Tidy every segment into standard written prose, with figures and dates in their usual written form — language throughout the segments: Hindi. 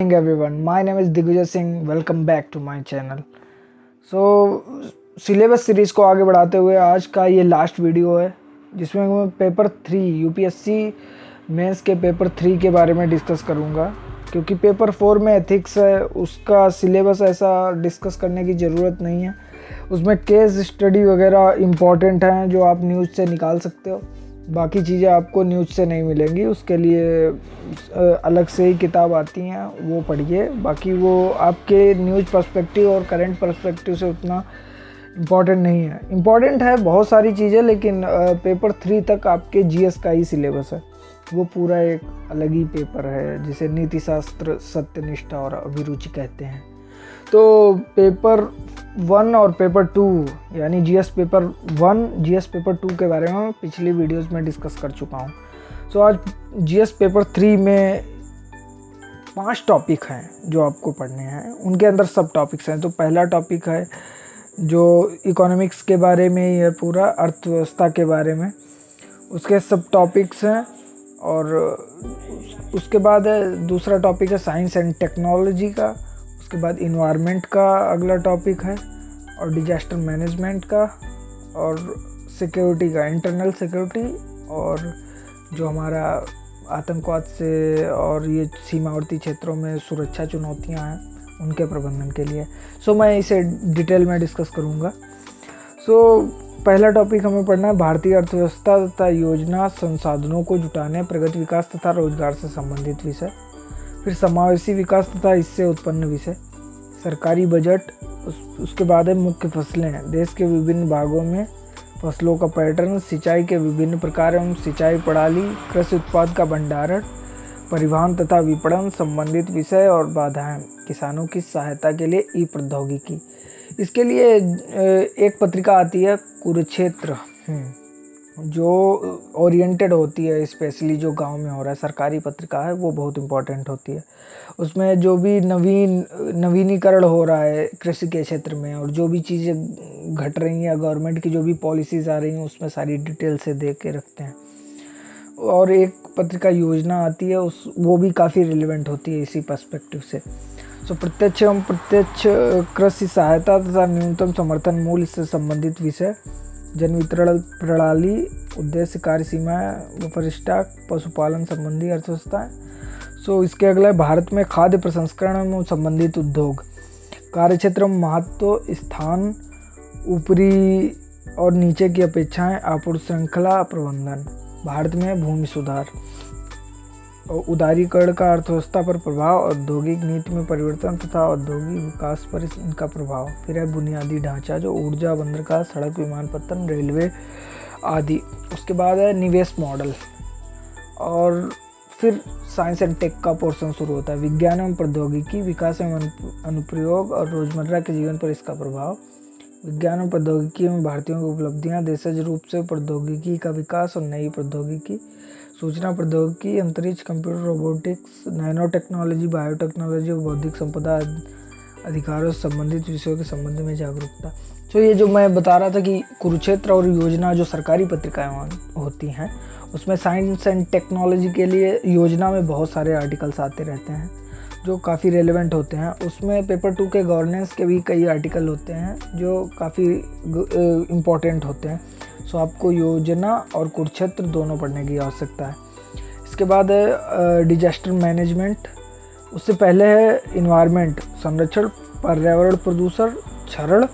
morning everyone, my name is Digvijay Singh. Welcome back to my channel. Syllabus series को आगे बढ़ाते हुए आज का ये लास्ट वीडियो है जिसमें मैं पेपर 3 यूपीएससी मेंस के पेपर 3 के बारे में डिस्कस करूँगा, क्योंकि पेपर 4 में एथिक्स है, उसका सिलेबस ऐसा डिस्कस करने की ज़रूरत नहीं है। उसमें केस स्टडी वगैरह इम्पॉर्टेंट हैं जो आप न्यूज़ से निकाल सकते हो, बाकी चीज़ें आपको न्यूज़ से नहीं मिलेंगी। उसके लिए अलग से ही किताब आती हैं, वो पढ़िए। बाकी वो आपके न्यूज़ पर्सपेक्टिव और करंट पर्सपेक्टिव से उतना इम्पॉर्टेंट नहीं है। इम्पॉर्टेंट है बहुत सारी चीज़ें, लेकिन पेपर 3 तक आपके जीएस का ही सिलेबस है। वो पूरा एक अलग ही पेपर है जिसे नीति शास्त्र, सत्यनिष्ठा और अभिरुचि कहते हैं। तो पेपर 1 और पेपर 2 यानी जीएस पेपर 1, जीएस पेपर 2 के बारे में पिछली वीडियोस में डिस्कस कर चुका हूँ। आज जीएस पेपर 3 में 5 टॉपिक हैं जो आपको पढ़ने हैं, उनके अंदर सब टॉपिक्स हैं। तो पहला टॉपिक है जो इकोनॉमिक्स के बारे में ही है, पूरा अर्थव्यवस्था के बारे में, उसके सब टॉपिक्स हैं। और उसके बाद दूसरा टॉपिक है साइंस एंड टेक्नोलॉजी का। उसके बाद इन्वायरमेंट का अगला टॉपिक है, और डिजास्टर मैनेजमेंट का, और सिक्योरिटी का, इंटरनल सिक्योरिटी, और जो हमारा आतंकवाद से और ये सीमावर्ती क्षेत्रों में सुरक्षा चुनौतियां हैं उनके प्रबंधन के लिए। मैं इसे डिटेल में डिस्कस करूँगा। पहला टॉपिक हमें पढ़ना है भारतीय अर्थव्यवस्था तथा योजना संसाधनों को जुटाने, प्रगति, विकास तथा रोजगार से संबंधित विषय। फिर समावेशी विकास तथा इससे उत्पन्न विषय, सरकारी बजट। उसके बाद है मुख्य फसलें, देश के विभिन्न भागों में फसलों का पैटर्न, सिंचाई के विभिन्न प्रकार एवं सिंचाई प्रणाली, कृषि उत्पाद का भंडारण, परिवहन तथा विपणन संबंधित विषय, और बाधाएं, किसानों की सहायता के लिए ई प्रौद्योगिकी। इसके लिए एक पत्रिका आती है कुरुक्षेत्र, जो ओरिएंटेड होती है स्पेशली जो गांव में हो रहा है, सरकारी पत्रिका है, वो बहुत इम्पोर्टेंट होती है। उसमें जो भी नवीनीकरण हो रहा है कृषि के क्षेत्र में, और जो भी चीज़ें घट रही हैं, गवर्नमेंट की जो भी पॉलिसीज़ आ रही हैं, उसमें सारी डिटेल से दे के रखते हैं। और एक पत्रिका योजना आती है, वो भी काफ़ी रिलेवेंट होती है इसी पर्सपेक्टिव से। प्रत्यक्ष एवं प्रत्यक्ष कृषि सहायता तथा न्यूनतम समर्थन मूल्य से संबंधित विषय, जन वितरण प्रणाली, उद्देश्य, कार्य सीमाएं, बफर स्टॉक, पशुपालन संबंधी अर्थव्यवस्थाएं। इसके अगला है भारत में खाद्य प्रसंस्करण एवं संबंधित उद्योग, कार्यक्षेत्र, महत्व, स्थान, ऊपरी और नीचे की अपेक्षाएं, आपूर्ति श्रृंखला प्रबंधन, भारत में भूमि सुधार, और उदारीकरण का अर्थव्यवस्था पर प्रभाव, औद्योगिक नीति में परिवर्तन तथा औद्योगिक विकास पर इनका प्रभाव। फिर है बुनियादी ढांचा, जो ऊर्जा, बंदरगाह, सड़क, विमानपत्तन, रेलवे आदि। उसके बाद है निवेश मॉडल, और फिर साइंस एंड टेक का पोर्शन शुरू होता है, विज्ञान एवं प्रौद्योगिकी, विकास एवं अनुप्रयोग और रोजमर्रा के जीवन पर इसका प्रभाव, विज्ञान और प्रौद्योगिकी में भारतीयों की उपलब्धियां, देशज रूप से प्रौद्योगिकी का विकास और नई प्रौद्योगिकी, सूचना प्रौद्योगिकी, अंतरिक्ष, computer, robotics, nano technology, biotechnology और बौद्धिक संपदा अधिकारों से संबंधित विषयों के संबंध में जागरूकता। ये जो मैं बता रहा था कि कुरुक्षेत्र और योजना जो सरकारी पत्रिकाएं होती हैं, उसमें साइंस एंड टेक्नोलॉजी के लिए योजना में बहुत सारे आर्टिकल्स आते रहते हैं जो काफ़ी रेलेवेंट होते हैं। उसमें पेपर 2 के गवर्नेंस के भी कई आर्टिकल होते हैं जो काफ़ी इम्पोर्टेंट होते हैं। आपको योजना और कुरुक्षेत्र दोनों पढ़ने की आवश्यकता है। इसके बाद है डिजास्टर मैनेजमेंट। उससे पहले है इन्वायरमेंट, संरक्षण, पर्यावरण प्रदूषण, क्षरण,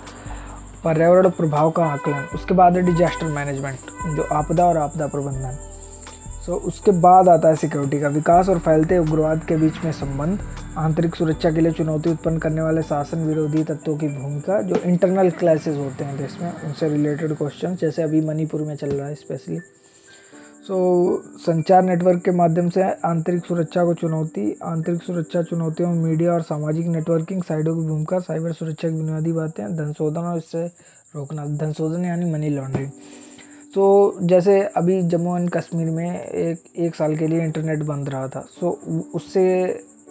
पर्यावरण प्रभाव का आकलन। उसके बाद है डिजास्टर मैनेजमेंट, जो आपदा और आपदा प्रबंधन। उसके बाद आता है सिक्योरिटी का, विकास और फैलते उग्रवाद के बीच में संबंध, आंतरिक सुरक्षा के लिए चुनौती उत्पन्न करने वाले शासन विरोधी तत्वों की भूमिका, जो इंटरनल क्लासेस होते हैं देश में, उनसे रिलेटेड क्वेश्चन, जैसे अभी मणिपुर में चल रहा है स्पेशली। संचार नेटवर्क के माध्यम से आंतरिक सुरक्षा को चुनौती, आंतरिक सुरक्षा चुनौतियों में मीडिया और सामाजिक नेटवर्किंग, साइडों की भूमिका, साइबर सुरक्षा की बुनियादी बातें, धन शोधन और इससे रोकना, धन शोधन यानी मनी लॉन्ड्रिंग। जैसे अभी जम्मू एंड कश्मीर में एक साल के लिए इंटरनेट बंद रहा था, उससे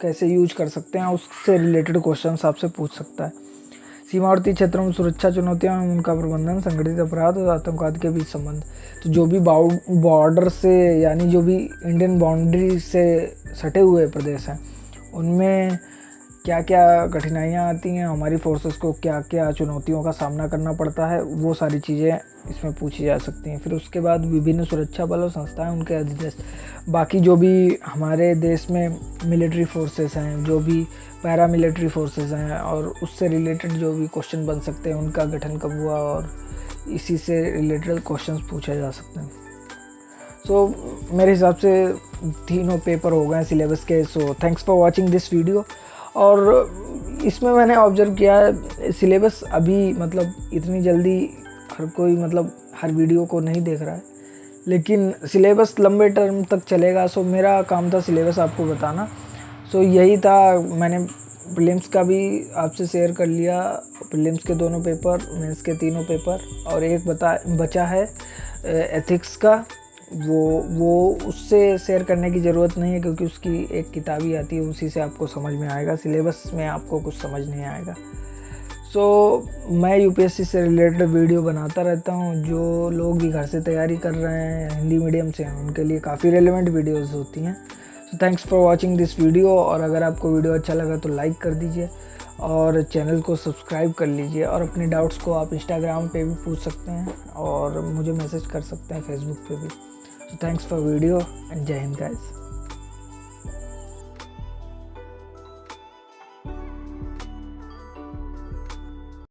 कैसे यूज कर सकते हैं, उससे रिलेटेड क्वेश्चन आपसे पूछ सकता है। सीमावर्ती क्षेत्रों में सुरक्षा चुनौतियां, उनका प्रबंधन, संगठित अपराध और आतंकवाद के बीच संबंध। जो भी बॉर्डर से यानी जो भी इंडियन बाउंड्री से सटे हुए प्रदेश हैं, उनमें क्या क्या कठिनाइयाँ आती हैं, हमारी फोर्सेस को क्या क्या चुनौतियों का सामना करना पड़ता है, वो सारी चीज़ें इसमें पूछी जा सकती हैं। फिर उसके बाद विभिन्न सुरक्षा बल और संस्थाएं, उनके अधिदेश, बाकी जो भी हमारे देश में मिलिट्री फोर्सेस हैं, जो भी पैरा मिलिट्री फोर्सेस हैं और उससे रिलेटेड जो भी क्वेश्चन बन सकते हैं, उनका गठन कब हुआ और इसी से रिलेटेड क्वेश्चंस पूछे जा सकते हैं। मेरे हिसाब से तीनों पेपर हो गए सिलेबस के। So thanks for watching this video. और इसमें मैंने ऑब्जर्व किया है सिलेबस अभी मतलब इतनी जल्दी हर कोई मतलब हर वीडियो को नहीं देख रहा है, लेकिन सिलेबस लंबे टर्म तक चलेगा। सो मेरा काम था सिलेबस आपको बताना। सो यही था, मैंने प्रीलिम्स का भी आपसे शेयर कर लिया, प्रीलिम्स के दोनों पेपर, मेंस के तीनों पेपर, और एक बचा है एथिक्स का। वो उससे शेयर करने की ज़रूरत नहीं है क्योंकि उसकी एक किताब ही आती है, उसी से आपको समझ में आएगा, सिलेबस में आपको कुछ समझ नहीं आएगा। मैं यूपीएससी से रिलेटेड वीडियो बनाता रहता हूँ। जो लोग भी घर से तैयारी कर रहे हैं हिंदी मीडियम से, उनके लिए काफ़ी रेलेवेंट वीडियोस होती हैं। Thanks for watching this video. और अगर आपको वीडियो अच्छा लगा तो लाइक कर दीजिए और चैनल को सब्सक्राइब कर लीजिए। और अपने डाउट्स को आप इंस्टाग्राम पे भी पूछ सकते हैं और मुझे मैसेज कर सकते हैं फेसबुक पे भी। थैंक्स फॉर वीडियो एंड जय हिंद गाइस।